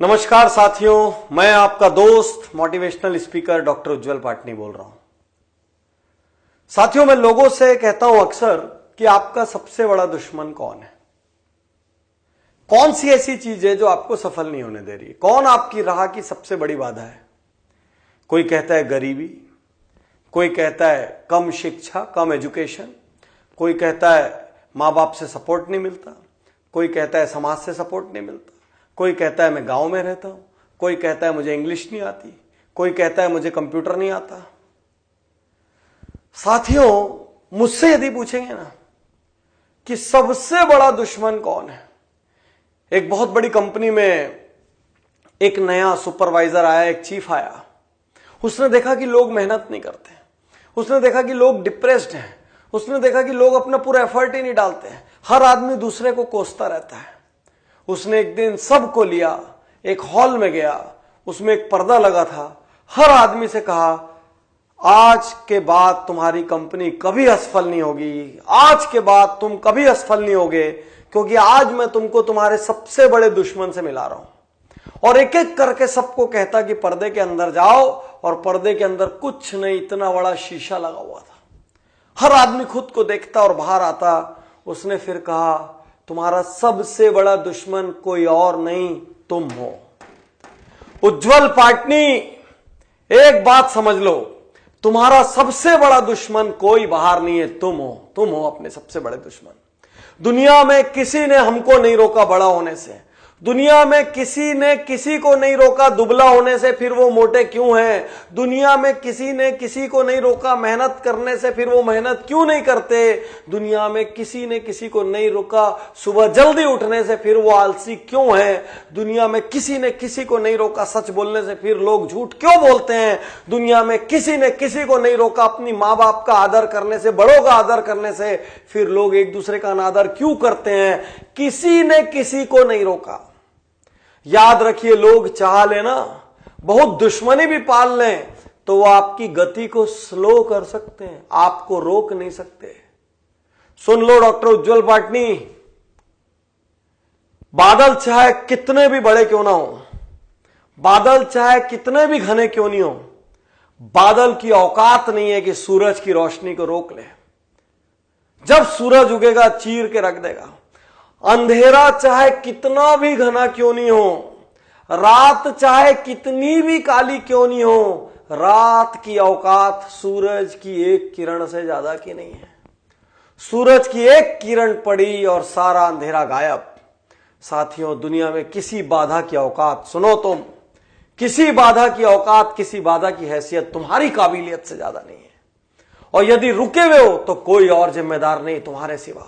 नमस्कार साथियों, मैं आपका दोस्त मोटिवेशनल स्पीकर डॉक्टर उज्जवल पाटनी बोल रहा हूं। साथियों, मैं लोगों से कहता हूं अक्सर कि आपका सबसे बड़ा दुश्मन कौन है। कौन सी ऐसी चीज है जो आपको सफल नहीं होने दे रही है? कौन आपकी राह की सबसे बड़ी बाधा है? कोई कहता है गरीबी, कोई कहता है कम शिक्षा, कम एजुकेशन, कोई कहता है मां बाप से सपोर्ट नहीं मिलता, कोई कहता है समाज से सपोर्ट नहीं मिलता, कोई कहता है मैं गांव में रहता हूं, कोई कहता है मुझे इंग्लिश नहीं आती, कोई कहता है मुझे कंप्यूटर नहीं आता। साथियों, मुझसे यदि पूछेंगे ना कि सबसे बड़ा दुश्मन कौन है, एक बहुत बड़ी कंपनी में एक नया सुपरवाइजर आया, एक चीफ आया। उसने देखा कि लोग मेहनत नहीं करते, उसने देखा कि लोग डिप्रेस्ड हैं, उसने देखा कि लोग अपना पूरा एफर्ट ही नहीं डालते हैं, हर आदमी दूसरे को कोसता रहता है। उसने एक दिन सबको लिया, एक हॉल में गया, उसमें एक पर्दा लगा था, हर आदमी से कहा आज के बाद तुम्हारी कंपनी कभी असफल नहीं होगी, आज के बाद तुम कभी असफल नहीं होगे, क्योंकि आज मैं तुमको तुम्हारे सबसे बड़े दुश्मन से मिला रहा हूं। और एक एक करके सबको कहता कि पर्दे के अंदर जाओ, और पर्दे के अंदर कुछ नहीं, इतना बड़ा शीशा लगा हुआ था। हर आदमी खुद को देखता और बाहर आता। उसने फिर कहा तुम्हारा सबसे बड़ा दुश्मन कोई और नहीं, तुम हो। उज्जवल पाटनी, एक बात समझ लो, तुम्हारा सबसे बड़ा दुश्मन कोई बाहर नहीं है, तुम हो। तुम हो अपने सबसे बड़े दुश्मन। दुनिया में किसी ने हमको नहीं रोका बड़ा होने से, दुनिया में किसी ने किसी को नहीं रोका दुबला होने से, फिर वो मोटे क्यों हैं? दुनिया में किसी ने किसी को नहीं रोका मेहनत करने से, फिर वो मेहनत क्यों नहीं करते? दुनिया में किसी ने किसी को नहीं रोका सुबह जल्दी उठने से, फिर वो आलसी क्यों है? दुनिया में किसी ने किसी को नहीं रोका सच बोलने से, फिर लोग झूठ क्यों बोलते हैं? दुनिया में किसी ने किसी को नहीं रोका अपनी माँ बाप का आदर करने से, बड़ों का आदर करने से, फिर लोग एक दूसरे का अनादर क्यों करते हैं? किसी ने किसी को नहीं रोका। याद रखिए, लोग चाह लेना, बहुत दुश्मनी भी पाल लें, तो वो आपकी गति को स्लो कर सकते हैं, आपको रोक नहीं सकते। सुन लो डॉक्टर उज्जवल पाटनी, बादल चाहे कितने भी बड़े क्यों ना हो, बादल चाहे कितने भी घने क्यों नहीं हो, बादल की औकात नहीं है कि सूरज की रोशनी को रोक ले। जब सूरज उगेगा चीर के रख देगा। अंधेरा चाहे कितना भी घना क्यों नहीं हो, रात चाहे कितनी भी काली क्यों नहीं हो, रात की औकात सूरज की एक किरण से ज्यादा की नहीं है। सूरज की एक किरण पड़ी और सारा अंधेरा गायब। साथियों, दुनिया में किसी बाधा की औकात, सुनो तुम, किसी बाधा की औकात, किसी बाधा की हैसियत तुम्हारी काबिलियत से ज्यादा नहीं है। और यदि रुके हुए हो तो कोई और जिम्मेदार नहीं तुम्हारे सिवा।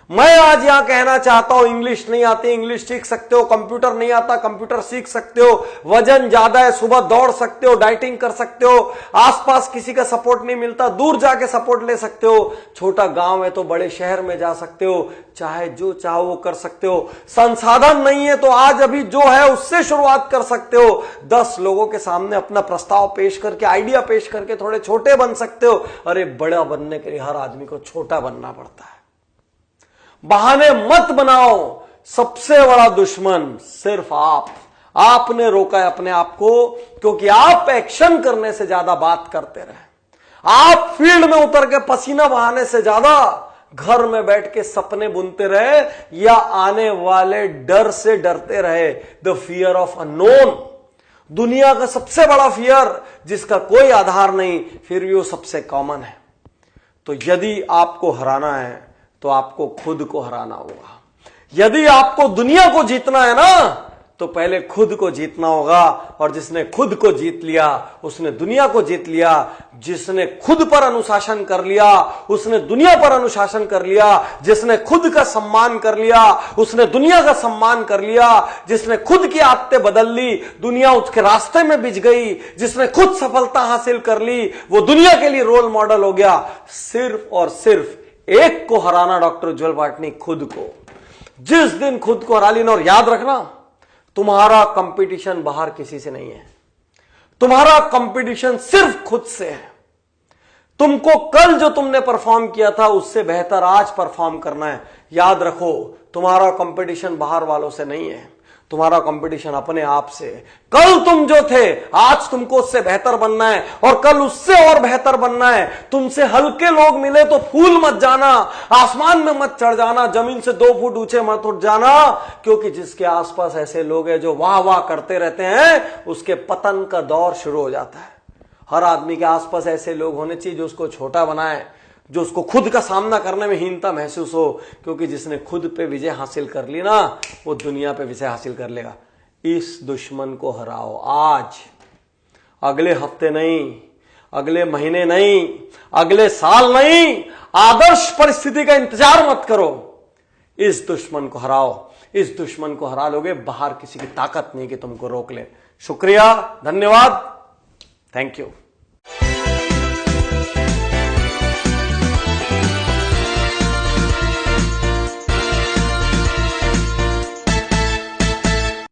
मैं आज यहां कहना चाहता हूं, इंग्लिश नहीं आती, इंग्लिश सीख सकते हो, कंप्यूटर नहीं आता, कंप्यूटर सीख सकते हो, वजन ज्यादा है, सुबह दौड़ सकते हो, डाइटिंग कर सकते हो, आसपास किसी का सपोर्ट नहीं मिलता, दूर जाके सपोर्ट ले सकते हो, छोटा गांव है तो बड़े शहर में जा सकते हो, चाहे जो चाहो वो कर सकते हो। संसाधन नहीं है तो आज अभी जो है उससे शुरुआत कर सकते हो। 10 लोगों के सामने अपना प्रस्ताव पेश करके, आइडिया पेश करके थोड़े छोटे बन सकते हो। अरे बड़ा बनने के लिए हर आदमी को छोटा बनना पड़ता है। बहाने मत बनाओ, सबसे बड़ा दुश्मन सिर्फ आपने रोका है अपने आप को, क्योंकि आप एक्शन करने से ज्यादा बात करते रहे, आप फील्ड में उतर के पसीना बहाने से ज्यादा घर में बैठ के सपने बुनते रहे, या आने वाले डर से डरते रहे। द फियर ऑफ अननोन, दुनिया का सबसे बड़ा फियर जिसका कोई आधार नहीं, फिर भी वो सबसे कॉमन है। तो यदि आपको हराना है तो आपको खुद को हराना होगा। यदि आपको दुनिया को जीतना है ना, तो पहले खुद को जीतना होगा। और जिसने खुद को जीत लिया उसने दुनिया को जीत लिया। जिसने खुद पर अनुशासन कर लिया उसने दुनिया पर अनुशासन कर लिया। जिसने खुद का सम्मान कर लिया उसने दुनिया का सम्मान कर लिया। जिसने खुद की आदतें बदल ली, दुनिया उसके रास्ते में बिछ गई। जिसने खुद सफलता हासिल कर ली, वो दुनिया के लिए रोल मॉडल हो गया। सिर्फ और सिर्फ एक को हराना डॉक्टर उज्जवल पाटनी, खुद को। जिस दिन खुद को हरा लेना, और याद रखना, तुम्हारा कंपटीशन बाहर किसी से नहीं है, तुम्हारा कंपटीशन सिर्फ खुद से है। तुमको कल जो तुमने परफॉर्म किया था उससे बेहतर आज परफॉर्म करना है। याद रखो, तुम्हारा कंपटीशन बाहर वालों से नहीं है, तुम्हारा कंपटीशन अपने आप से है। कल तुम जो थे आज तुमको उससे बेहतर बनना है और कल उससे और बेहतर बनना है। तुमसे हल्के लोग मिले तो फूल मत जाना, आसमान में मत चढ़ जाना, जमीन से 2 फुट ऊंचे मत उठ जाना, क्योंकि जिसके आसपास ऐसे लोग हैं जो वाह वाह करते रहते हैं उसके पतन का दौर शुरू हो जाता है। हर आदमी के आसपास ऐसे लोग होने चाहिए जो उसको छोटा बनाए, जो उसको खुद का सामना करने में हीनता महसूस हो, क्योंकि जिसने खुद पे विजय हासिल कर ली ना वो दुनिया पे विजय हासिल कर लेगा। इस दुश्मन को हराओ आज, अगले हफ्ते नहीं, अगले महीने नहीं, अगले साल नहीं, आदर्श परिस्थिति का इंतजार मत करो। इस दुश्मन को हराओ। इस दुश्मन को हरा लोगे, बाहर किसी की ताकत नहीं कि तुमको रोक ले। शुक्रिया, धन्यवाद, थैंक यू।